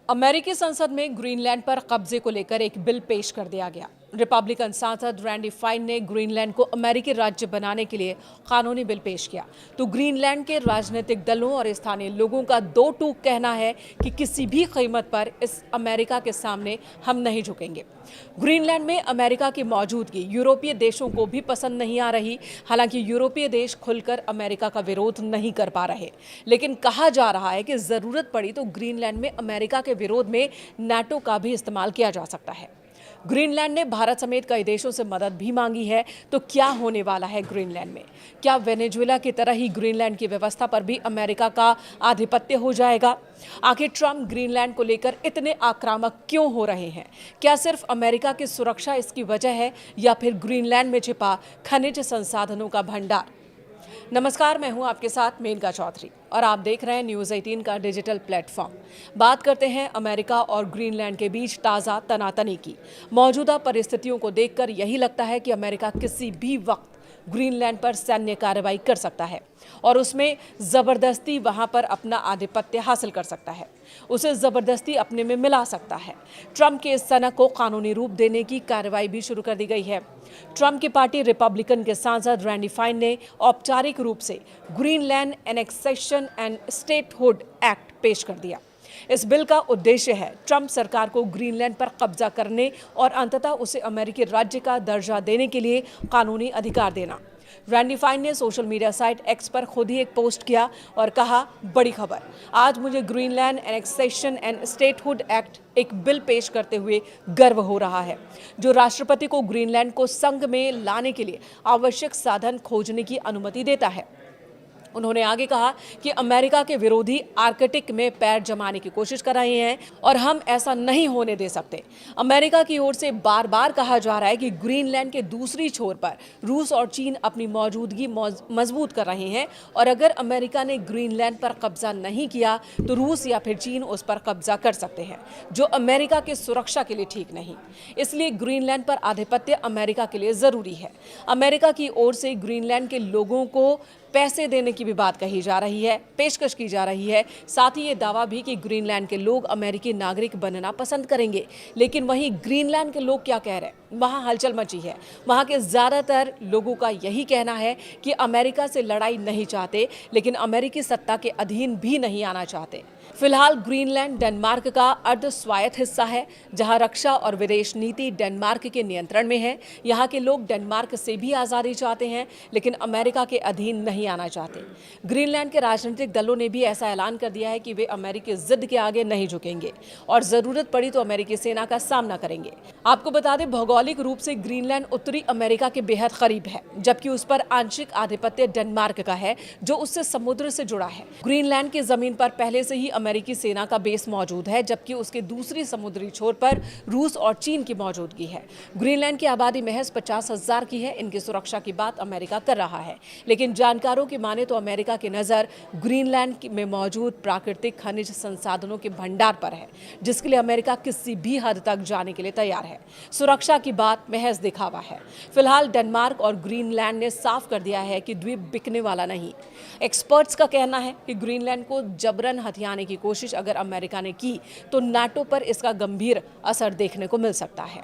अमेरिकी संसद में ग्रीनलैंड पर कब्जे को लेकर एक बिल पेश कर दिया गया। रिपब्लिकन सांसद रैंडी फाइन ने ग्रीनलैंड को अमेरिकी राज्य बनाने के लिए कानूनी बिल पेश किया। तो ग्रीनलैंड के राजनीतिक दलों और स्थानीय लोगों का दो टूक कहना है कि किसी भी कीमत पर इस अमेरिका के सामने हम नहीं झुकेंगे। ग्रीनलैंड में अमेरिका की मौजूदगी यूरोपीय देशों को भी पसंद नहीं आ रही। हालांकि यूरोपीय देश खुलकर अमेरिका का विरोध नहीं कर पा रहे, लेकिन कहा जा रहा है कि जरूरत पड़ी तो ग्रीनलैंड में अमेरिका के विरोध में नाटो का भी इस्तेमाल किया जा सकता है। ग्रीनलैंड ने भारत समेत कई देशों से मदद भी मांगी है। तो क्या होने वाला है ग्रीनलैंड में? क्या वेनेजुएला की तरह ही ग्रीनलैंड की व्यवस्था पर भी अमेरिका का आधिपत्य हो जाएगा? आखिर ट्रंप ग्रीनलैंड को लेकर इतने आक्रामक क्यों हो रहे हैं? क्या सिर्फ अमेरिका की सुरक्षा इसकी वजह है या फिर ग्रीनलैंड में छिपा खनिज संसाधनों का भंडार? नमस्कार, मैं हूं आपके साथ मेनका चौधरी और आप देख रहे हैं न्यूज़ 18 का डिजिटल प्लेटफॉर्म। बात करते हैं अमेरिका और ग्रीनलैंड के बीच ताज़ा तनातनी की। मौजूदा परिस्थितियों को देखकर यही लगता है कि अमेरिका किसी भी वक्त ग्रीनलैंड पर सैन्य कार्रवाई कर सकता है और उसमें ज़बरदस्ती वहां पर अपना आधिपत्य हासिल कर सकता है, उसे ज़बरदस्ती अपने में मिला सकता है। ट्रंप के इस सनक को कानूनी रूप देने की कार्रवाई भी शुरू कर दी गई है। ट्रंप की पार्टी रिपब्लिकन के सांसद रैंडी फाइन ने औपचारिक रूप से Greenland annexation and statehood act पेश कर दिया। इस बिल का उद्देश्य है ट्रंप सरकार को ग्रीनलैंड पर कब्जा करने और अंततः उसे अमेरिकी राज्य का दर्जा देने के लिए कानूनी अधिकार देना। रैंडी फाइन ने सोशल मीडिया साइट एक्स पर खुद ही एक पोस्ट किया और कहा, बड़ी खबर, आज मुझे Greenland annexation and statehood act एक बिल पेश करते हुए गर्व हो रहा है, जो राष्ट्रपति को ग्रीनलैंड को संघ में लाने के लिए आवश्यक साधन खोजने की अनुमति देता है। उन्होंने आगे कहा कि अमेरिका के विरोधी आर्कटिक में पैर जमाने की कोशिश कर रहे हैं और हम ऐसा नहीं होने दे सकते। अमेरिका की ओर से बार बार कहा जा रहा है कि ग्रीनलैंड के दूसरी छोर पर रूस और चीन अपनी मौजूदगी मजबूत कर रहे हैं और अगर अमेरिका ने ग्रीनलैंड पर कब्जा नहीं किया तो रूस या फिर चीन उस पर कब्जा कर सकते हैं, जो अमेरिका की सुरक्षा के लिए ठीक नहीं। इसलिए ग्रीनलैंड पर आधिपत्य अमेरिका के लिए जरूरी है। अमेरिका की ओर से ग्रीनलैंड के लोगों को पैसे देने की भी बात कही जा रही है, पेशकश की जा रही है। साथ ही ये दावा भी कि ग्रीनलैंड के लोग अमेरिकी नागरिक बनना पसंद करेंगे। लेकिन वहीं ग्रीनलैंड के लोग क्या कह रहे हैं? वहाँ हलचल मची है। वहाँ के ज़्यादातर लोगों का यही कहना है कि अमेरिका से लड़ाई नहीं चाहते, लेकिन अमेरिकी सत्ता के अधीन भी नहीं आना चाहते। फिलहाल ग्रीनलैंड डेनमार्क का अर्ध स्वायत्त हिस्सा है, जहां रक्षा और विदेश नीति डेनमार्क के नियंत्रण में है। यहां के लोग डेनमार्क से भी आज़ादी चाहते हैं, लेकिन अमेरिका के अधीन नहीं आना चाहते। ग्रीनलैंड के राजनीतिक दलों ने भी ऐसा ऐलान कर दिया है कि वे अमेरिकी जिद के आगे नहीं झुकेंगे और जरूरत पड़ी तो अमेरिकी सेना का सामना करेंगे। आपको बता दें, भौगोलिक रूप से ग्रीनलैंड उत्तरी अमेरिका के बेहद करीब है, जबकि उस पर आंशिक आधिपत्य डेनमार्क का है, जो उससे समुद्र से जुड़ा है। ग्रीनलैंड की जमीन पर पहले से ही अमेरिकी सेना का बेस मौजूद है, जबकि उसके दूसरी समुद्री छोर पर रूस और चीन की मौजूदगी है। ग्रीनलैंड की आबादी महज 50,000 की है। इनकी सुरक्षा की बात अमेरिका कर रहा है, लेकिन जानकारों की माने तो अमेरिका की नज़र ग्रीनलैंड में मौजूद प्राकृतिक खनिज संसाधनों के भंडार पर है, जिसके लिए अमेरिका किसी भी हद तक जाने के लिए तैयार है। सुरक्षा की बात महज दिखावा है। फिलहाल डेनमार्क और ग्रीनलैंड ने साफ कर दिया है कि द्वीप बिकने वाला नहीं। एक्सपर्ट्स का कहना है कि ग्रीनलैंड को जबरन हथियाने की कोशिश अगर अमेरिका ने की तो नाटो पर इसका गंभीर असर देखने को मिल सकता है।